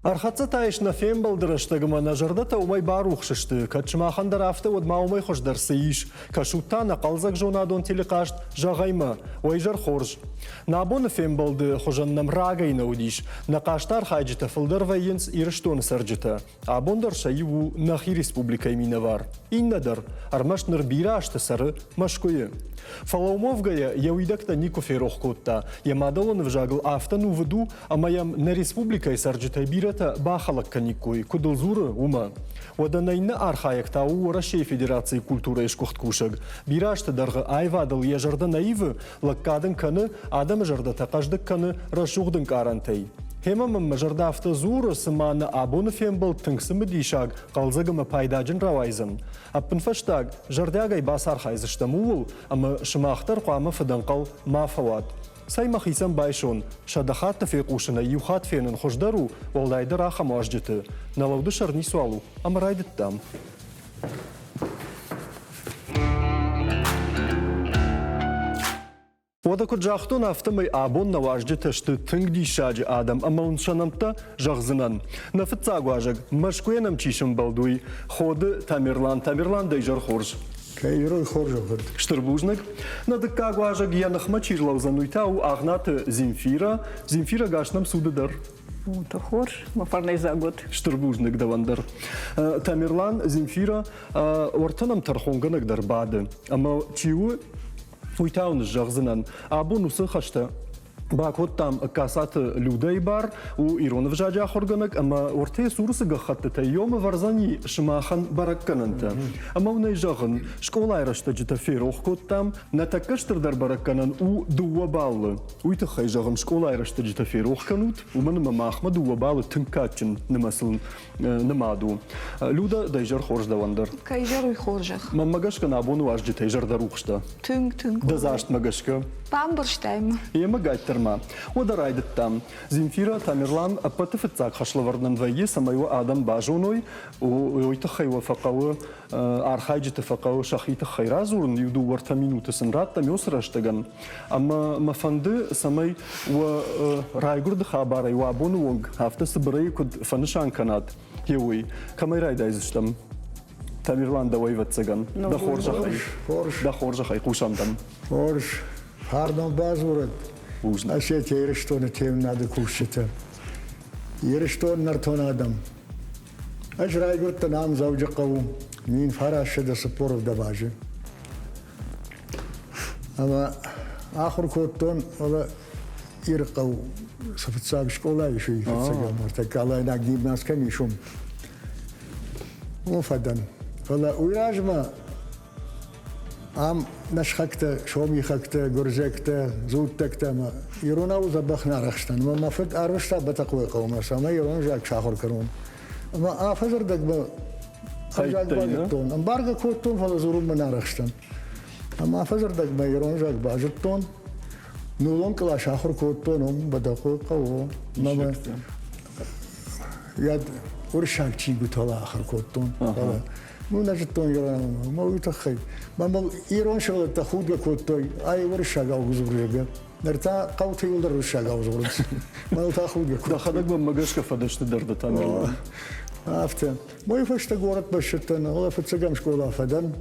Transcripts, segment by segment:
Архатса тайшна фем балдырыштыгыма нажырда таумай бар ухшышты. Качмахандар афты одмаумай хошдарсы иш. Кашуттана қалзак жонадон телекашт жағайма. Ойжар хорж. Набоны фем балды хожаннам рагайна удиш. Накаштар хайджита фылдар вайенс ирыштон сарджита. Абондар шайву нахи республика имина вар. Иннадар. Армашныр бирашты сары машкуе. Фалаумовгая яуидакта нико ферох котта. Ямадалон вжагл афтану вду, а маям на республика и сарджита бирата бахалак каникой, кудалзура ума. Wadanayna архаякта у России Федерации культуры ишкухткушаг. Бирашты дарга айвадал ежарда наивы, лаккадын каны, адам жарда тақаждык каны рашугдын карантей. Хемам мажарда автозура сыманы абуны фембал тыңсымы дишаг, қалзагымы пайдажын равайзын. Аппын фаштаг, жардагай басар хайзыштамуыл, амы шымақтар қуамы фыданқал мафават. Саймах исан байшон, шадахат тафеқушына юхат фенін хождару, олдайды раха можжеті. Налауды шарни суалу, амырайды там. Одаку жақтон автомай абон наважжеті шты тыңди шаджи адам, ама он шанамта жағзынан. Нафытса гуажаг, машкуенам чишым балдуй, ходы Тамерлан дайжар хорж. Кайрой хоржагыд. Штырбужнак. Надык кагуажаг янахма чирлаузануйтау агнаты Земфира. Земфира гашнам судыдар. То хорж, мафарнай за год. Штырбужнак давандар. Тамерлан, Земфира, ортанам тархонганак дарбады. Ама чиу уйтауны жағзынан. Абон усы хашта. Бакот там касаты людей бар, у Иронов жаджа хорганак, ама орте сурысы гахатты тайома варзани шымахан бараккананта. Ама унай жағын, школа айрашта жита ферох кот там, на такаштырдар баракканан у дуа баллы. Уйты хай жағын школа айрашта жита ферох канут, у маныма махма дуа баллы тынкачын нымасын нымаду. Люда дайжар хорж давандар. Кайжар уй хоржах. Мамагашка на абону аж жита жар дарухшта. Тынг. Дазашт магашка. Памберштайм. Емагайтерма. Ударайды там. Земфира, Тамерлан, апатыфыцак хашлавардан двое, самайва адам бажуной, уйта хайва факавы, архайджита факавы шахита хайразурн, юду варта минуты сынрат, там ёсраштаган. Ама мафанды самай райгурды хабарай, ва абону вонг, хафтасы бырай куд фанышан канат. Еуй, камайрайда изыштам. Тамерлан давай ватсаган. Да хоржахай. Да хоржахай, кушамдам. Хорж. Пардон базурат. Ашет ерштон тем надо кушать. Ерштон нартон адам. Аж райгурт нам завжакаву. Мин фараше да споров даважи. Ама ахур коттон ола ирқау сафцаг школа еще и фацага мартакала на гимнастка нишум. Уфадан. Ола уяжма ам нашхакта, шомихакта, горжекта, зуттакта ма Иронау забахна рахштан. Ма мафет арвашта батакуе қаума сама Ирон жак шахур карун. Ама афазар дагба ажак багтон. Амбарга коттон фала зурум мана рахштан. Ама афазар дагба Ирон жак бажтон. Нулон кала шахур коттон ом батакуе қау. Мама яд уршак чигу тала ахар коттон. Ну, значит, он говорит, мол, это хай. Мама, Ирон шел это худо котой, а его шагал в зубрега. Нерта кауты юлдар шагал в зубрега. Мол, это худо. Да, ходак бы магашка фадашты дарда там. Афте. Мой фашта город башетан, ола фацагам школа фадан.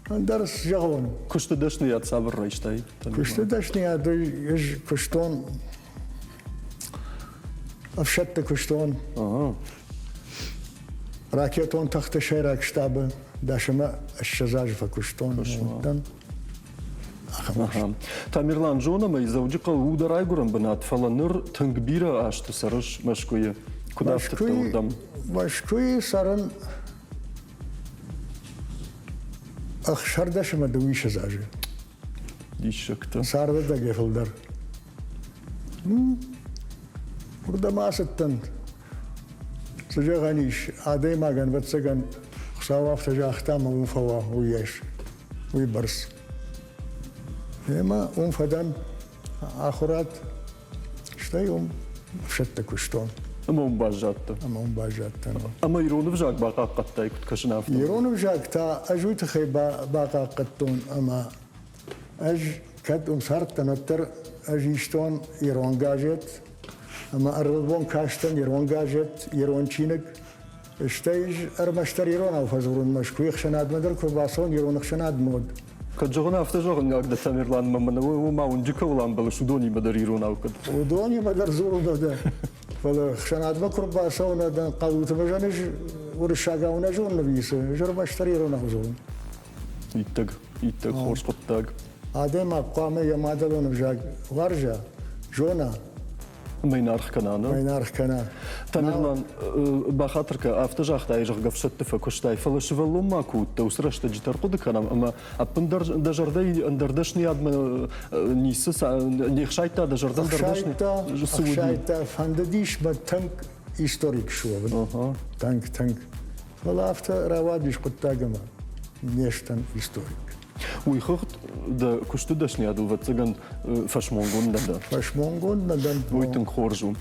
Андарс жагон. Кушты дашный от сабр райштай. Кушты дашный от еж куштон. Авшатта куштон. Ракетон тахта шайрак штаба, дашама шазаж факуштон. Тамерлан жонама из аудика ударай гурам банат фаланыр тангбира ашты сарыш машкуе. Куда в тутурдам? Машкуе саран ахшардашама дуи шазажи. Дишакта. Сарда да гефилдар. Урда масаттан. Сажаганиш, адай маган ватсаган хсавав сажахтам умфава уеш, уйбарс. Ема умфадан ахурат, штай шатта куштон. Ама умбажатта. Ама Иронов жак бака каттай кашна автом. Иронов жак та ажуйта хай бака каттон, ама аж кат сарттанаттар ажиштон Ирон гажет. أما أربون كاشتن يرون جاجت يرون تشينك اشتيج أرمشتر يرون أو فزورون مشكوي خشناد مدر كرباسون يرون خشناد مود كجونا افتجوغن قاعدة تاميرلان ممن وما ونجيك ولان بلشودوني مدريرون أو كده ودوني مدر زورون ده فلا خشناد ما كرباسون ده قالوا تبجانج ورشاقاونا جون نبيس جرمشتر يرون أو زون يتق خورش قطاق عادم قامة يمادلون بجاج ورجع جونا ما ينارخ كنانا ما ينارخ كنا تاميرلان بخاطرك افتجاخ تايجغ قفشت فكشتاي فلش فلو ما كوت توسرش تجتر قدك انا اما ابندر دجردي اندردشني ادم نيسس نيخشايتا دجردن دردشني خشايتا فاندديش بتنك هيستوريك شو تنك فلا افتا رواديش قطاقما نيشتن هيستوريك ويخوت دا كشتو دشني ادو وتسجن فشمونغون دا فشمونغون ندن ويتن خورجو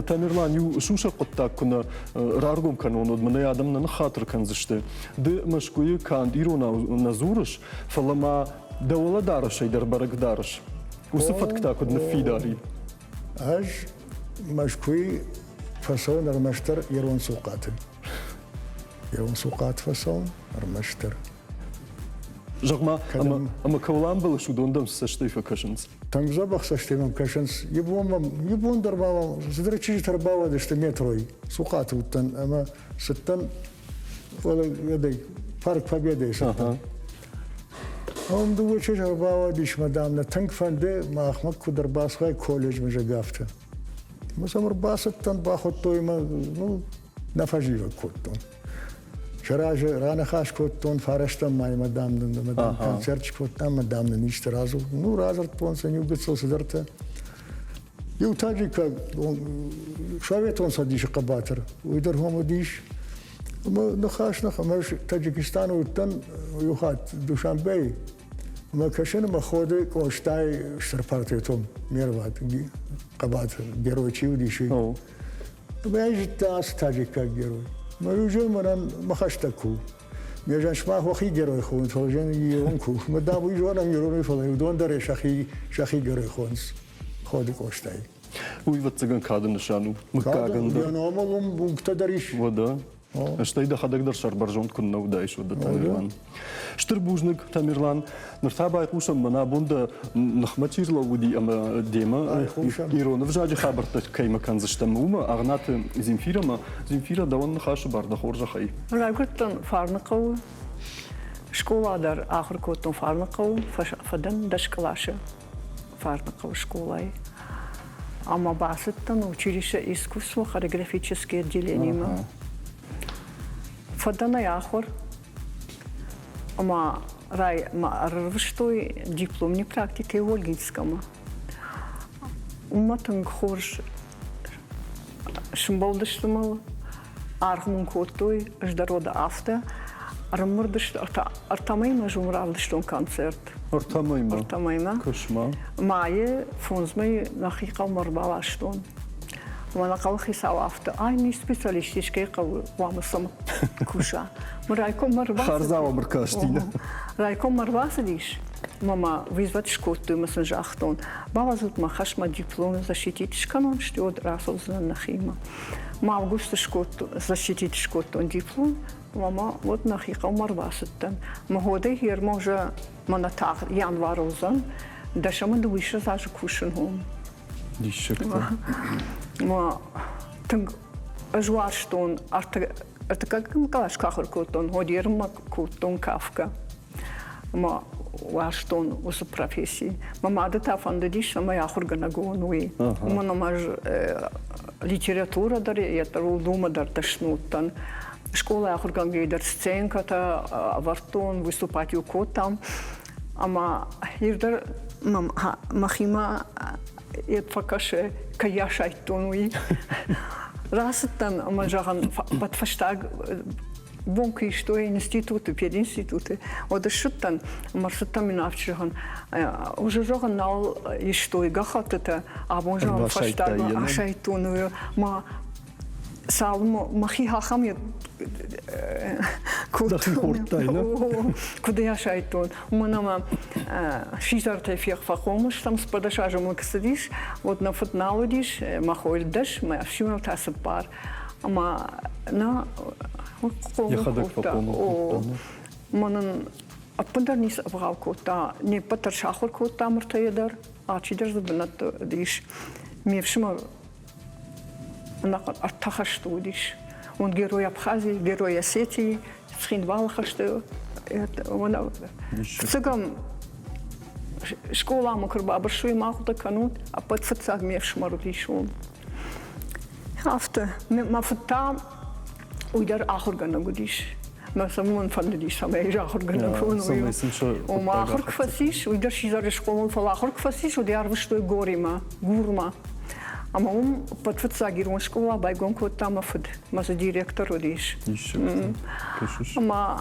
تاميرلان يو شوشا قطاق كنا رارغوم كانون ودمنا يادمنا نخاطر كان زشته دي مشكوي كان ديرونا نزورش فلما دولة دارش يدر برق دارش وصفت كتاكو نفي داري اج مشكوي فصون رمشتر يرون سوقات فصون رمشتر جغما اما كولان بلشو دوندم سشتي فكشنز تنجزا بخسشتيمم كشنس يبون درباوا زدرتشي ترباوا دشت متروي سوقات وتن اما ستن ولا يدي فرق فبيدي ستن هم دوچه ترباوا ديش مدامنا تنك فنده ما احمد كو درباسخاي كوليج مجا مثلا رباستن باخد توي ما نفجي كوتون شراج رانا خاش كوتون فارشتم ماي مدام كونسرت كوتام مدام نيشت رازو نو رازرت بونسن يو بتصل صدرته يو تاجيك شويتون صديش قباتر ويدر هم ديش ما نخاش نخمش تاجيكستان وتن يوخات دوشنبه ما كشن ما خود كوشتاي شرفارتيتهم ميروات قباتر جروتشي وديشي بيجي تاس تاجيكا جروي ما يوجد من ما خشتكو ميجان شما هو خي جروي خون فلجان يونكو ما دام يجوانا يروني فلا يدون دري شخي جروي خونس خودي كوشتاي ويفتسجن كادن نشانو مكاغن ده انا عملهم مقتدريش ودا اشتاي دا خدك در شربرجون كنا ودايش ودا تاميرلان شتر بوجنك تاميرلان نرتابا يقوشن منا بوندا نخمتير لو ودي اما ديما يرون فجاجي خبرت كيما كان زشتموما اغنات زنفيرا دون نخاش بردا خورجا خي راكوتن فارنقو شكولا در آخر كوتن فارنقو فدن دشكلاشة فارنقو школой. Ама басыттан училище искусства хореографические отделения. Фадана яхор. Ама рай рвштой дипломной практики в Ольгинском. Уматан хорш шимбалдыштымал. Архмун котой ждарода авто. Армурдышт артамайма жумравдыштон концерт. ارتميما كشما معي فونزمي نخيقة مربعاشتون وانا قوخي سوافت اني سبيشاليستيشكي قو وامسم كوشا مرايكم مربع خارزاوا مركاشتينا رايكم مربع سديش ماما вызвать школу مثلا жахтон баба зут ма хашма диплом защитить шканон что от расов нахима ма август школу защитить школу диплом мама вот нахиqa марвасыттан моходы хер може манатар январ озан дашама дуиша заж кушин хом дишекта ма тинг ажварштон как калаш кахаркотон ходирма котон кафка ма واштон ус профессии мама да тафандадиш ма я хурганагонуи мана маж литература дар это дума дар ташнуттан школа ахурган гейдер сценката вартон выступать у котам ама ирдер махима ет факаше каяшайтонуи растан ама жаган подфаштаг бонки что институты пединституты ода шуттан маршруттан минавчиган уже жаган нал и что и гахатата а бон жаган фаштаг ашайтонуи ма Салмо махи хахам Дахи хортайна. куда я шайтон. Манама шизарте фех фахомыш там спадашажа максадиш, вот на футналудиш, махольдаш, мы всюду тасапар. Ама на Я ходок фахому. Манан апандар нис абгал кота, не патар шахор кота муртаедар, а чидер забнат диш. Мевшима артахаштудиш. Он герой Абхазии, герой Осетии, Схинвалхашты. Цыган школа мукрба большой махта канут, а под фацаг мевшима рудишун. Афта мафта уйдар ахургана гудиш. ما سمون فندی سامی جاخور گنگون و ما آخر کفاسیش و در شیزارش قوم فلا آخر کفاسیش و دیار وشتوی گورما گورما اما پتفت گیرون شکولا بایگون کوتا مفد ماز دیرکتر ودیش اما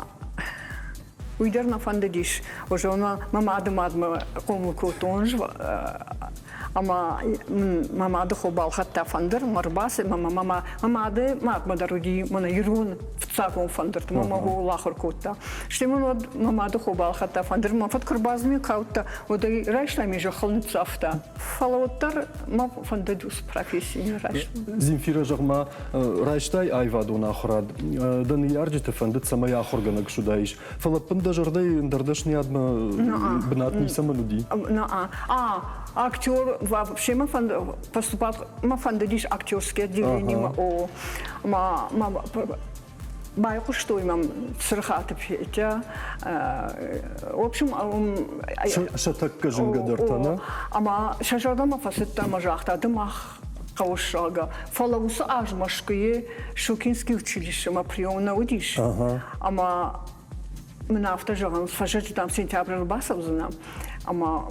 و در نفندیش و جونا ما ما قوم کوتونج اما ما خو حتى فندر مرباس ما مدرودي من يرون فتساقون فندر ما هو الاخر كوتا شتمن ما خو حتى فندر ما فكر بازمي كوتا ودي رايش لمي جخلن صافتا فلوتر ما فنددوس بروفيسي رايش زنفيرا جغما رايشتاي ايفادون اخراد دني يارجت فندت سما ياخر غنك شدايش فلبند جرداي ندردشني ادم بناتني سملودي актер вообще мы поступал мы фандадиш актерские отделения ма байку что имам сырхаты петя в общем шатак кажем гадартана ама шажадама фасетта мажахта дымах каушага фалауса ажмашкие шукинский училище ма приемна удиш ама мы на автожаган сфажать там сентябрь басов знам ама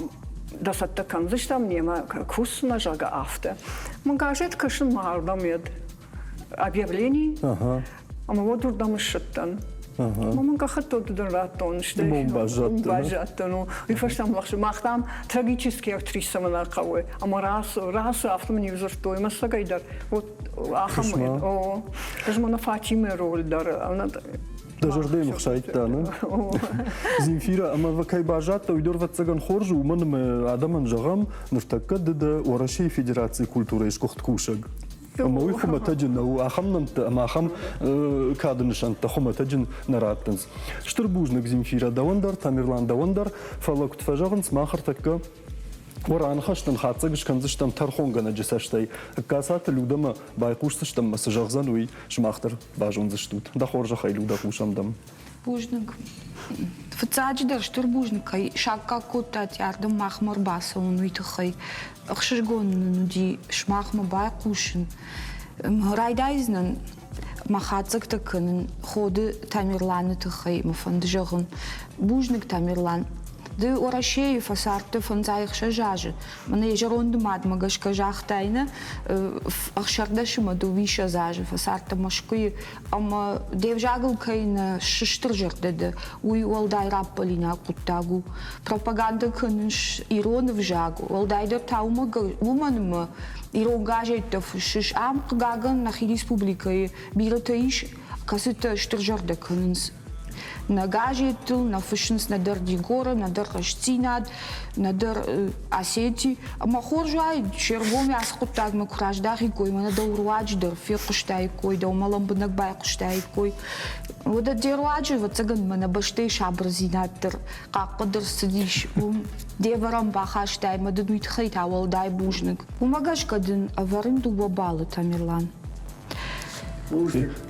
das hat der kann sich dann nehmen kussen на жага авто. Магажет кашин мардамед. Объявлений. А мы вот дурдам шаттан. Мама кахат тот дратон что. Бомбажатно. И фаштам лахш махтам трагические актрисы на кавы. А мы раз авто мне взортой масагайдар. Вот ахамед. О. Даже мы на Фатиме роль дар. دجردي مخشايت تانا زنفيرا اما وكاي باجات ويدور فتسغن خورج ومن ادم جغم نفتكد د ورشي فيدراسي كولتوري شكوخت كوشغ اما ويخم تجن واخمن ما خم كادنش انت خم تجن نراتنز شتربوجنك زنفيرا داوندر تاميرلان داوندر فلوكت فجغن سماخر تك وران خشتن خاطسغش كنزشتم ترخونغنا جسشتي كاسات لودما بايقوشتشتم مسجغزنوي شماختر باجونزشتوت دا خورجا خيلو دا قوشامدم بوجنك فتاجدر شتربوجنك شاكا كوتات ياردم مخمر باسون ويتخي اخشرغون ندي شماخم بايقوشن رايدايزنن مخاطسك تكن خود تاميرلان تخي مفندجغن بوجنك تاميرلان د ورشي فسارت فنزايخ شجاج من يجروند ماد ماغش كجاختاينه اخشردش مدويش زاج فسارت مشكي اما ديفجاغل كاين ششترجر دد وي ولداي رابلينا كوتاغو пропаганда كنش ايرون فجاغو ولداي در تاوما ومن ايرون گاجيت فشش ام قاغن نخي республика بيرتايش كاسيت شترجر دكنس на Гажету, на Фишинс, на Дер Дигора, на Дер Раштинад, на Дер Осетии. Махоржай, червоми асхутаг макраждаги кой, мана да урвач дер фиқуштай кой, да умалам бнак байқуштай кой. Вода деруаджи вацаган мана баштей шабрзинат дер қаққадыр сидиш. Деварам бахаштай, мададуит хейт авал дай бужник. Умагаш кадын аварин дубабалы Тамерлан.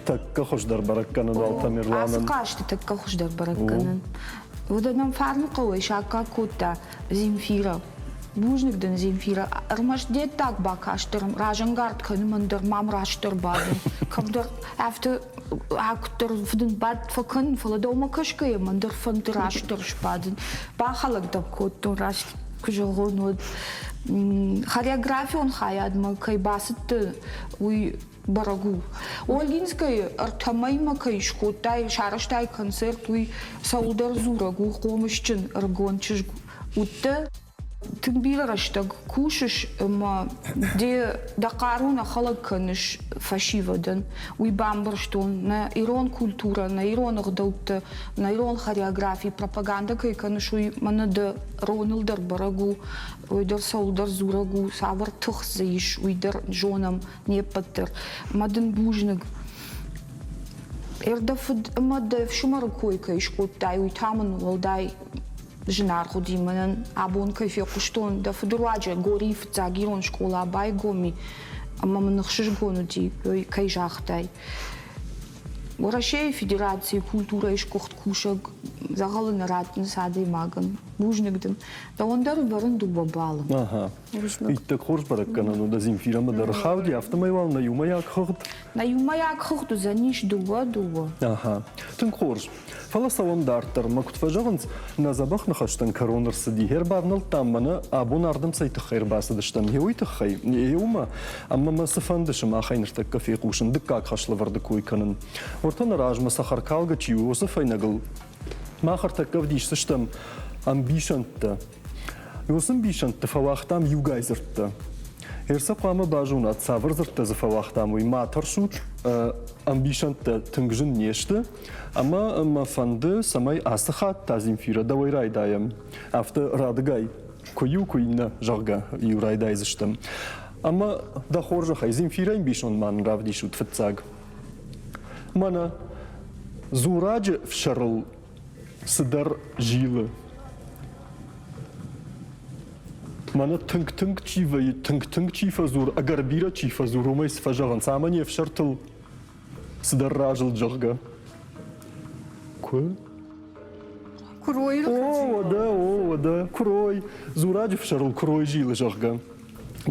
Так кахош дар бараккана дал Тамерланан. Асқашты так кахош дар баракканан. Вода нам фарну қавай шака кута Земфира. Бужник ден Земфира. Армаш дед так бакаштырым. Ражангард каныман дар мам раштыр бадын. Камдар афты актер вдын бад факын фаладома кашкая мандар фанды раштыр шпадын. Бахалак дам коттун рашт кужалгон. Хореография он хаядма кайбасыты уй барагу. Ольгинская артамайма кайшкотай шараштай концерт уй саулдар зурагу хомышчын аргончыш утты تنبيل رشتك كوشش ما دي دقارون خلق كنش فاشيفدن ويبامبرشتون نا إيران كولتورا نا إيران غدوت نا إيران خريوغرافي بروباغندا كي كنش وي من د رونالدر برغو ويدر سولدر زورغو ساور تخزيش ويدر جونم نيبتر مدن بوجنك إردفد أما د شمر كوي كيش قوت داي ويتامن والداي جنار خودی منن آبون کیفی قشتون دفت دروازه گوری فتاگیرون شکولا بای گومی اما من نخشش گونو دی کی جاختای ورشه فدراسیه کولتورایش کوخت کوشگ زغال نرات نساده ماگن بوجنگدم داوندار برن دو بابال. Aha. İttek hoş bırakkan onu da zimfira mı der xavdi hafta mayval na yuma yak xogd. Na yuma yak xogd zaniş duva. Aha. Tın hoş. Fala savam dartar ma kutfajağınız na zabaq naxashtan karonar sidi her barnal tammana abun ardım saytı xeyr basıdıştam. Hewi tıxay. Yuma amma ma sıfandışım axaynırtak kafe quşun dıkkak xaşlı vardı koykanın. Ortan rajma saxar kalgaç Yusuf aynagal. Ma xartak kavdiş sıçtam ambitionta. Yosum bişantta fawaqtam yugayzırtta. Hersa qama bajuna tsavırzırtta zfawaqtam uy matarşu ambitionta tıngjın neşti. Ama fandı samay asıxat tazimfira da vayraydayım. Afta radıgay koyu koyuna jarga yuraydayzıştım. Ama da xorja xayzimfira bişon man ravdişut fıtsag. Mana zuracı fşarıl sıdar jili. Mana tınk çifa zur agar bira çifa zur umay sfajagan samani fşartıl sıdar rajıl jarga. Ko? Kuroy. O da kuroy zuracı fşarıl kuroy jili jarga.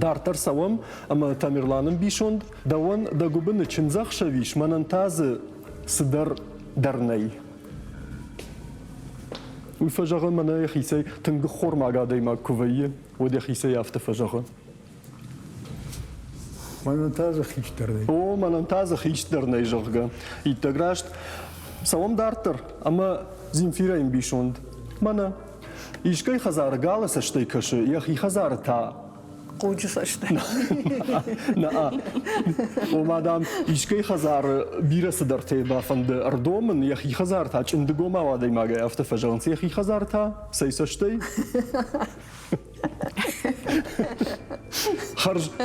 Dartar savam ama Tamirlanın bişond dawan da gubın çınzaq şaviş manan tazı sıdar darnay. ويفجغن منا يخيسي تنقخور مع قاعدة ما كوفية ودي خيسي يافت فجغن. منتازه خیش درده. أو ما ننتازه خيش درنا يجغن. يتقراشت سوام دارتر أما زين بيشوند منا يشكي خزار قالة سشتي كشي يخي خزار تا. قوجو سشتي. نا ومادام يشكي خزار بيرة صدرتي بافند أردومن يخي خزار تا چندگو ما وادي ما جاي أفت فجرن يخي خزار تا سيسشتي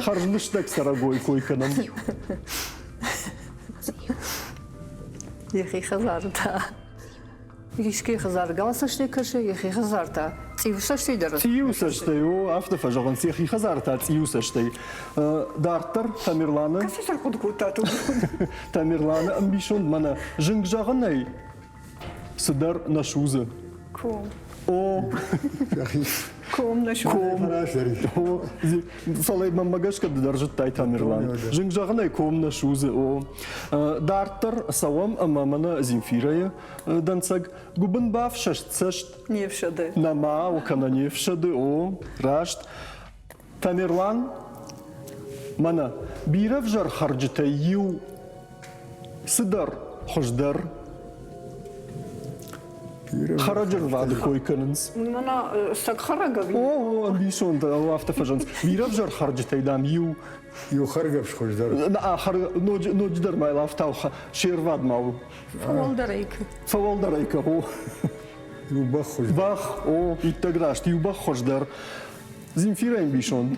خرج نشتك سرقوي كوي كنم يخي خزارتا يشكي خزار قال سشتي كشي يخي خزارتا تيو سشتي درس تيو سشتي او أفت فجرن يخي خزار تا تيو سشتي دارتر تاميرلانة كسر قد كوتاتو تاميرلانة أمبيشون منا جنگ جاغناي صدر نشوزه كوم او كوم نشو فراش داری. صلي ما ماگاش كد درجة تاي تاميرلان جنگ جاغناي كوم نشوزه او دارتر سوام أما منا زينفيرية دانساق گوبن باف ششت سشت نيفشده نما وكنا نيفشد او راشت تاميرلان منا بيرفجر خرجتيو صدر خشدر خرجر بعد كوي كننز منا سكخرجا او امبيشون دا وافت فجنز بيرفجر خرجتي دام يو یو خرگفش خوش درده. لا اخر نوج در ما لافتاو شيرواد ماو فولدريك. فوالدريك هو یو بخ خوش. باخ او يتقراش تيو باخ خشدر زين بيشون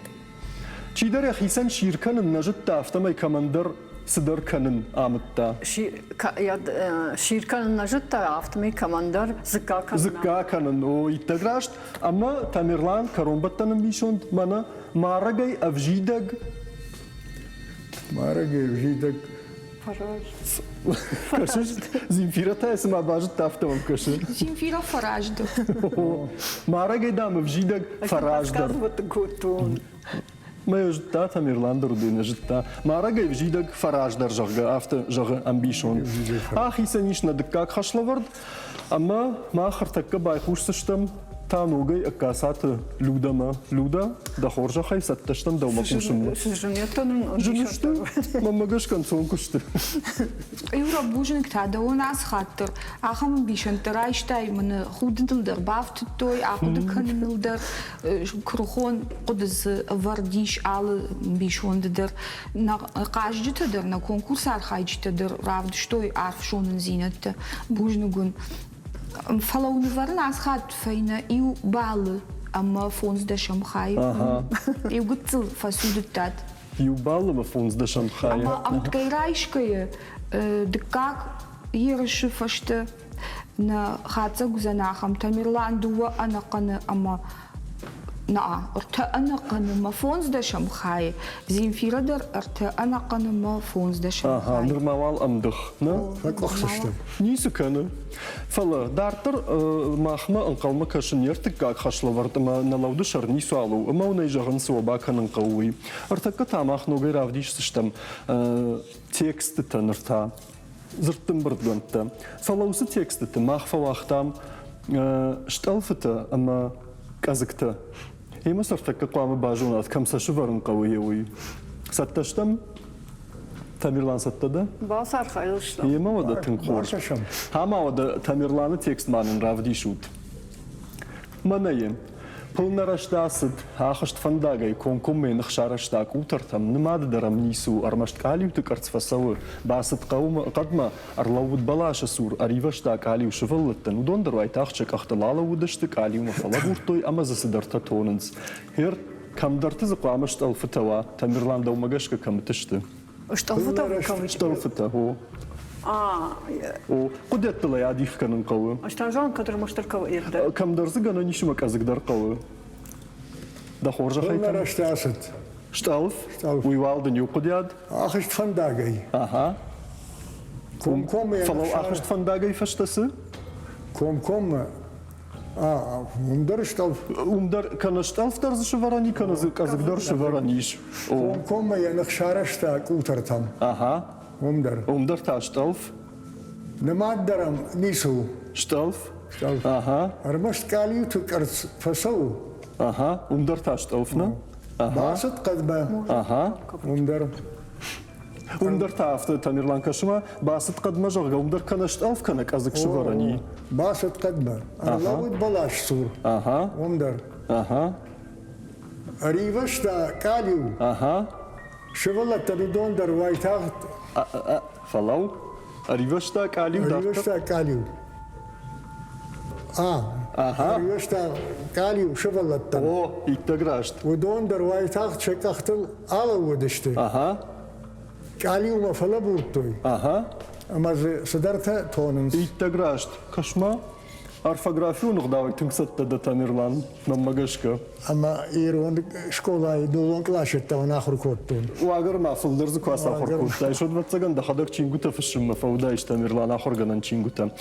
چی در خیسن شیرکن نجت تافته می کماندر صدر کنن آمدتا شيركان نجتا عفتمي كماندر زکا کنن او يتقراشت اما تاميرلان كرومبتن بيشوند منا مارگي افجيدگ مارگی ویدک. كشش زينفيرتا اسمها باجت تافته وكشش زينفيرا فراجد. مارگي دام افجيدگ فراجدر ما يجتا تاميرلان درودين جتا مارگي افجيدگ فراجدر جغ افت جغ امبيشون اخي سنيش ندكاك خشلورد اما ما خرتك باي خوش سشتم Танугай акасата Людама. Люда, да хоржа хай сатташтам да умакушим. С женетон Женушты? Мамагаш концонкушты. Евро бужник тада у нас хаттер. Ахам бишен тарайштай мен худендер бафт той ахуд каннелдер крухон кудз вардиш ал бишондер на каждитер на конкурс архайчтер равд штой арф шонен зинет бужнугун فلو نظرنا عسخات فينا يو بال أما فونز ده شمخاي يو قتل فسود التاد Юбалы ма фонз да шамхая. أما أم تغيرايش كي دكاك يرش فشت نا خاتزا غزناخم تميرلان دوا أنا قنا أما نا ارتا أنا قنا ما فونز ده شمخاي زين في ردر ارتا أنا قنا ما فونز ده شمخاي Нормавал амдах, на? فكوخسشتم Нису кана. Фала, дартер махма анкалма кашнертик как хашлаварт ма налауды шарни суалу. Ма унай жаган суабак ханан кауи. Артака тамах ногай равдиш сыштам тексты танырта. Зырттым бырдганта. Фалаусы тексты та махфа вахтам шталфыта ама казыкта. Има сартака куамы бажунат камсашы варын кауи еуи. Сатташтам Тамирлан саттада? Басар хайылышты. Ема вада тынқор. Башашам. Хама вада Тамирланы текст манын равдишут. Манаем. Пылнараштасыд, ахашт фандагай, конкоммен хшараштак утартам, нымады дарам нису, армашт калию тыкарц фасавы, басыд қаума қадма, арлауыд балаша сур, аривашта калию шываллыттан, удондар вайтахчак ахталала удашты калию мафала буртой, ама засыдарта тонынс. Хер, камдарты зақуамашт алфытава, Тамирлан даумагашка камтышты. Что фото кавычки? Шталфыта, о. О, кудет тылай адиф канын қауы. Аштанжан, который может кавырды. Камдарзы гана нишума казыгдар қауы. Да хоржа хайтан. Пылнараштасыт. Шталф? Шталф. Уйвалды не укудяд? Ахышт фандагай. Ага. Ком-ком Фалау ахышт фандагай фаштасы? Ком-ком. Умдар шталф. Умдар кана шталфтар за шеварани, кана казыгдар шевараниш. Ком-ком я нахшараштак утартам. Ага. Умдар. Умдар та шталф? Намаддарам нису. Шталф? Шталф. Ага. Армашт калию тукарц фасау. Ага. Умдар та шталфна? Ага. Басыт қадба. Ага. Умдар. Умдар та афты Тамирлан кашыма, басыт қадма жағға, умдар кана шталф кана казык шеварани. Басыт қадба. Арлауыд балаш сур. Ага. Умдар. Ага. Аривашта калию. Ага. Шывалатта дудондар вайтахт. Фалау? Аривашта калию дартар? Аривашта калию. Ага. Аривашта калию шывалатта. О, иктаграшт. Удондар вайтахт шекахтыл ала удышты. Ага. Калию мафала бурттой. Ага. Амазы сыдарта тонынс. Иктаграшт. Кашма? Орфографию нухдавай тыңсатта да Тамирлан. Наммагашка. Ама ирон школа дулон клашетта он ахур коттун. Уагар мафылдырзы кваса хоркутта. Ишот ватсаган да хадак чингута фышымма фаудайш Тамирлан ахорганан чингута.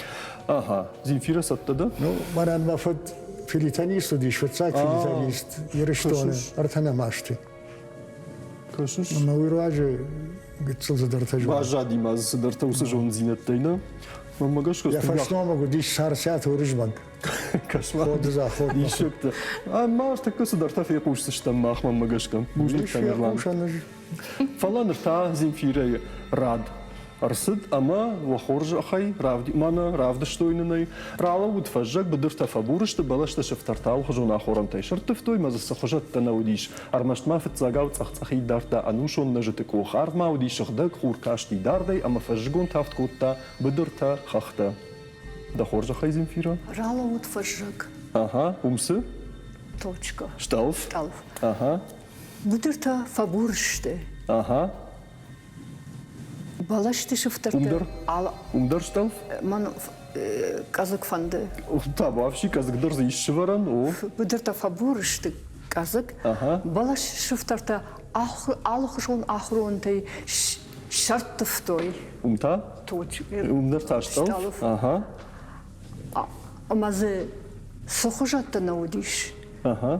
Ага. Зинфира сатта да? Ну, маран мафат филитанист уди, швейцар филитанист. Ерештоне, артана машты. Кашыш? Ама уйруажы гыцыл задарта жуа. Важа димаз сыдарта усы жон зинеттейна. Наммагашка Я фашно могу диш сарсят урыжбанк. Кашма. Ходы за ход. Ишекта. Маш така сыдарта фейқушсы штам мах маммагашка. Бужник Тамирлан. Фаланыр та Зинфира рад. Арсыд ама вахорж ахай равди мана равда штойнынай. Рала удфажак бадырта фабурышты балашта шефтартал хажуна хорантай шыртыв той мазасы хожат танаудиш. Армашт мафет загау цахцахи дарта анушон нажыты кухар маудиш хдак хуркашти дардай ама фажгон тафт кутта бадырта хахта. Да хорж ахай Зинфира? Рала вот фажак. Ага, умсы? Точка. Шталф? Шталф. Ага. Будырта фабуршты. Ага. Балашты шифтарты. Умдар? Умдар шталф? Ман казак фанды. Та вообще казыгдар за ишшиваран, о. Будырта фабуршты казак. Ага. Балаш шифтарта алхшон ахронтай шарттыфтой. Умта? Точка. Умдар та шталф? Ага. Амазы сохожатта наудиш. Ага.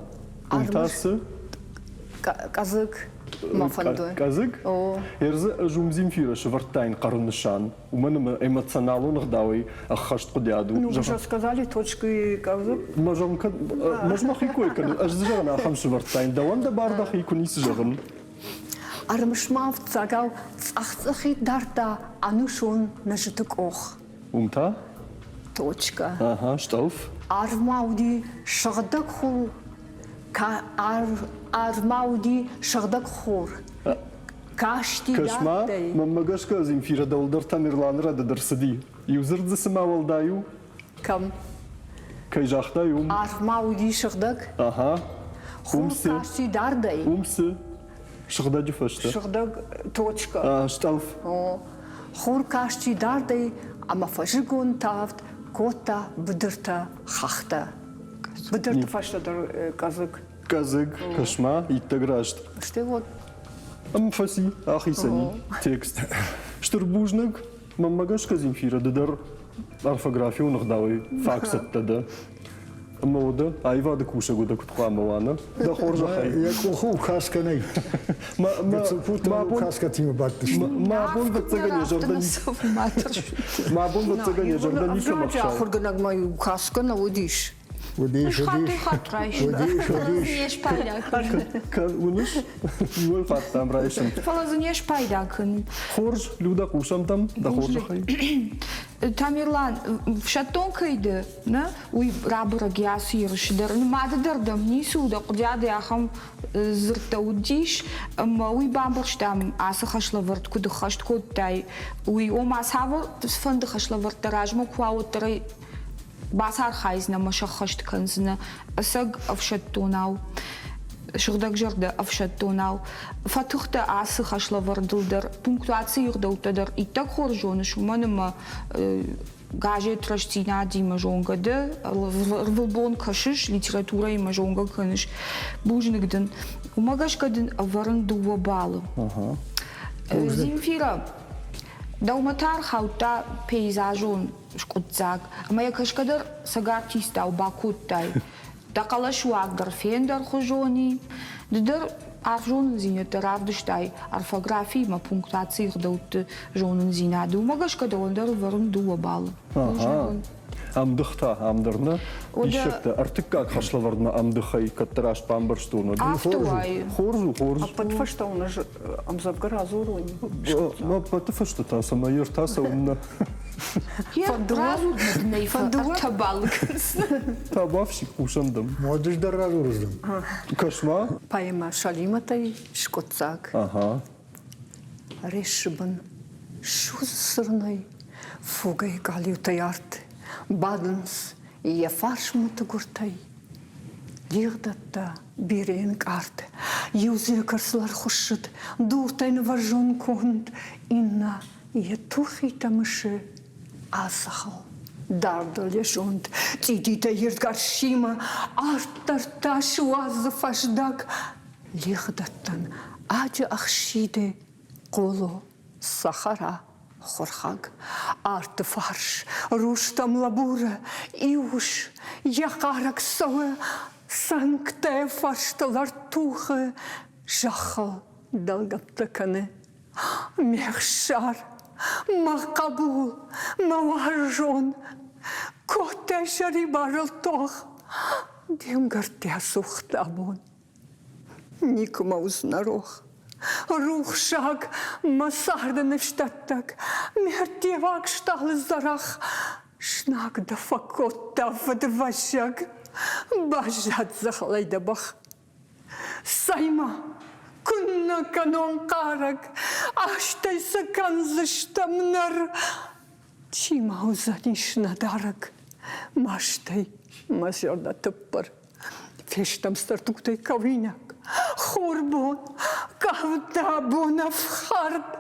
Умтасы? Казак ما فندوين. كازك أو. يرزق أجوم زنفيرة شفرتين قرن الشان ومن эмоционалу нахдауи أخشت قديادو Ну, уже сказали точки казак. مجرم كد مجمع خيكوي كد أجزجنا خمس شفرتين دوان دباردا خيكو نيس جغن Армшмав цагал цахцахи дарта анушун нажиток ох. ومتا Точка. أها штоф Армауди шагдак хур. Армауди шагдак хур. Кашти كشما дартай. مما قشكا زنفيرة دولدر تاميرلان رد درسدي يوزرد زسما والدايو Кам كي جاختايو армауди шагдак. أها Хур ومسي кашти дартай. ومسي شغدا جفشتا Шагдак точка. штоф Хур кашти дартай. Ама фажигун тавт кота бдырта хахта. Бдырта фаштадар казак. كازك كشما يتقراشت Что вот أم فسي أخي سني تكست شتربوجنك مما قشكا زنفيرة ددر орфографию نخداوي فاكست تدا أما ودا أيوة دا كوشا قودا كتقوى موانا دا خورجا خي як уху хаска не. ما بون хаска тима баттиш. ما بون بتسجل جرداني ما بون بتسجل جرداني كم Абжа أخشى хурганаг мою каску наводиш. Удиш, удиш. Falazuniyeş paydakın. ونش يول فاتام رايشن Falazuniyeş paydakın. خورج لودا كوشام تام دا خورجا خي Тамерлан, в шатонкайdı, ne? Uy rabıra giyası yarışıdır. Madıdırdım, nisu da kudyadı yaxam zırta udiş. Ama uy bambarştam ası xaşlavırt kudu xaşt kodtay. Uy o masavı fındı xaşlavırt darajma kuavutları basar xayzna maşa xaşt kanzına. Asag afşattonav. Шырдак жырды афшаттонау. Фатухта асы хашлавардылдыр. Пунктуация юрдаутадыр. Иттак хоржоны шуманыма гаже трашцина дима жонгады. Рвылбон кашыш литература има жонга кыныш. Бужнигдын. Умагашкадын аварын дува балы. Зимфира. Дауматар хаута пейзажон шкутзак. Ама якашкадыр сагартистау бакуттай. Такала шуагдыр фендер хожони, дидер аржонын зинеті равдыштай орфографии ма пунктации ғдауты жонын зинаду. Магашка да ондар варым дуа балы. أمدختا أمدرنا يشكتا أرتكاك خشلوردنا أمدخي كتراش بامبرشتونا Автуай. خورجو خورج Потому что он же амзавгар азуруни. ما بتفشت تاسا ما يرتاسا ومنا Разу днейфа табалыкынс. تابافشي كوشندم Модиш да разурздам. كشما Пайма шалиматай шкоцак. أها Решибан шуз сырной фугай галиутай арт. Бадынс и фаршмуты гуртай. Лирдатта бирен карт. Юзе карслар хушит. Дуртайн важон кунд. Инна и тухи тамышы. Асахал. Дардо лежунд. Тидита иртгаршима. Артарта шуазы фашдак. Лирдаттан аджа ахшиде. Коло сахара. Хорхаг, арты фарш, руштам лабура, иуш, яқарак сауы, санктай фаршталар тухы, жахал далгаптаканы, мехшар, мақабул, маваржон, коте шари барыл тох, демгартя сухтабон, никума узнарох. Рухшаг, масарданы штаттак, мертевак шталы зарах, шнаг да факотта вадвашаг, бажат захлайда бах. Сайма, кунна канон карак, аштай сакан заштамнар, чима узанишна дарак, маштай, масерда тыппар, фештам стартуктай кавиняк. Хорбон, кавдабон афхард,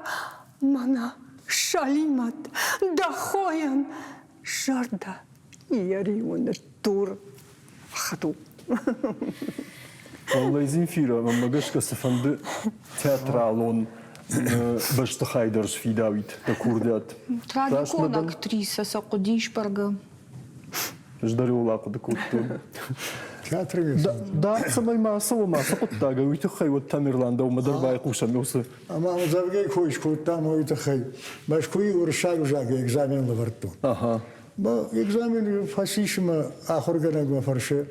мана шалимат, дахоян, жарда, ярион тур, хаду. والله زنفيرة ما قشكا سفند театралон баштахайдерс في داويت تكوردات Традикон актриса сакудиш парга. ждари улаку декутту театр вес. Да, самой масса куттага уйтхай вот Тамерланда умадарбай кушамёсы. Ама завгей койшку там уйтхай. Башкуи уршаг жаг экзамен лаварту. Ага. Ба экзамен фасишма ахорганагма фарше.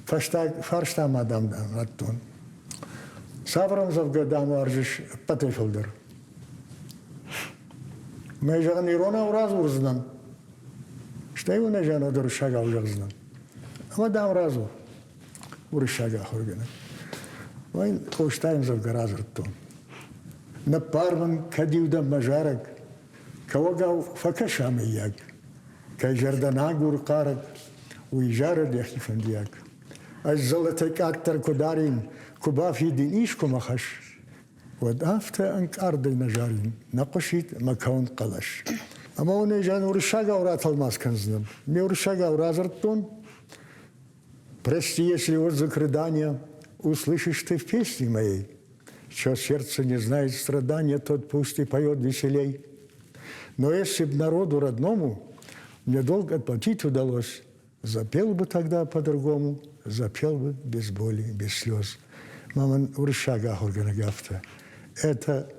Фаршта мадам да раттун. Саврам завгадан аржиш патефилдер. Мы жаган ирона ураз урзнан. Что его на жена дуршага урзнан. Мадам разу уршага ахорганаг. Вайн коштаем завгараз раттун. На парман кадивда мажарак. Кавагау факашам як. Кай жарданаг урқарак. Уйжара дехи фандияк. Аз золотик актер кударин. Кубафи динишку махаш. ودافته انك ارضي نجارين نقشيت مكون قلش اما ونجان ورشاقا ورات الماس كنزنم مي ورشاقا уразертон прости если отзыв рыдания услышишь ты в песне моей чье сердце не знает страдания тот пусть и поет веселей но если б народу родному мне долг отплатить удалось запел бы тогда по-другому запел бы без боли без слез мама уршага хорганагафта. Это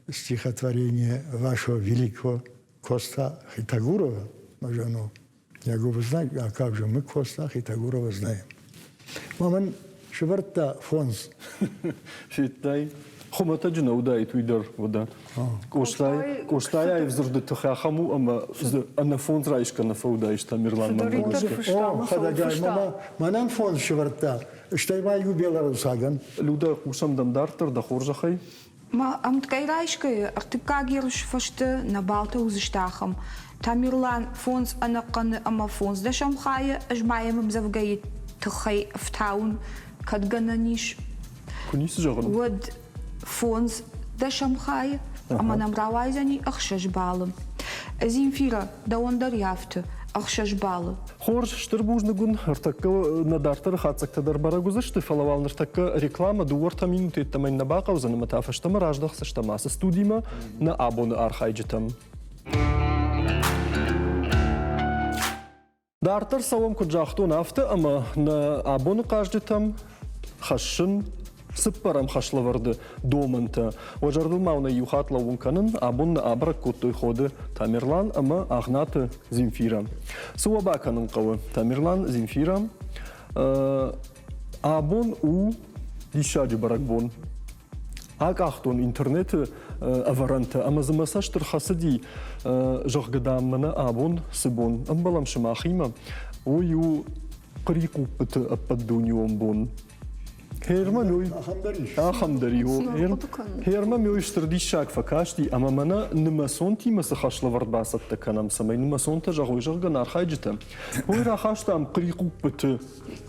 стихотворение вашего великого Коста Хитагурова. Мажану. Я говорю, знаю, а как же мы Коста Хитагурова знаем. Маман шварта фонс. Шиттай. Хомата джина удает уйдер вода. Коштай ай взрды тхахаму, ама фонс райшка на фаудаиш Тамерлан мамбошка. О, хадагай, мама, манан фонс шварта. Что я маю белорусаган. Люда кушам дамдартер да хоржахай. Maar am tkailaishke artikagirsh fashte na balta uzishtacham. Tamirlan fons anaqan ama fons da shamkhaya ajmayam mzavgay tkhay aftaun kadgananish. Kunis jagan. Wad fons da shamkhaya ama namrawaizani akhshash balam. Azimfira da wandar yafte akhshash balam. Хорж штырбужны гун артакка на дартер хацакта дарбара гузашты фалавал нартакка реклама дуорта минуты тамайн на бака узана матафа штама раждахса штамаса студима на абоны архайджитам. Дартер савам куджахту нафта ама на абоны каждитам хашын сыппарам хашлаварды доманта. Важардыл мауна юхатла вунканын абон на абрак куттой ходы Тамерлан ама агнаты Земфира. Суабаканын кавы Тамерлан Земфира. Абон у дишаджи баракбон. Агахтон интернеты аваранта ама замасаштыр хасади жахгадаммана абон сыбон. Амбалам шамахима. Ою крику пыты аппаддуньюом бон. Херман ахамдари о херман мёйштер дишак факашти ама мана нмасонти масахашла вардбасат таканам самай нмасонта жагойжарган архайджита ойра хаштам крику пыты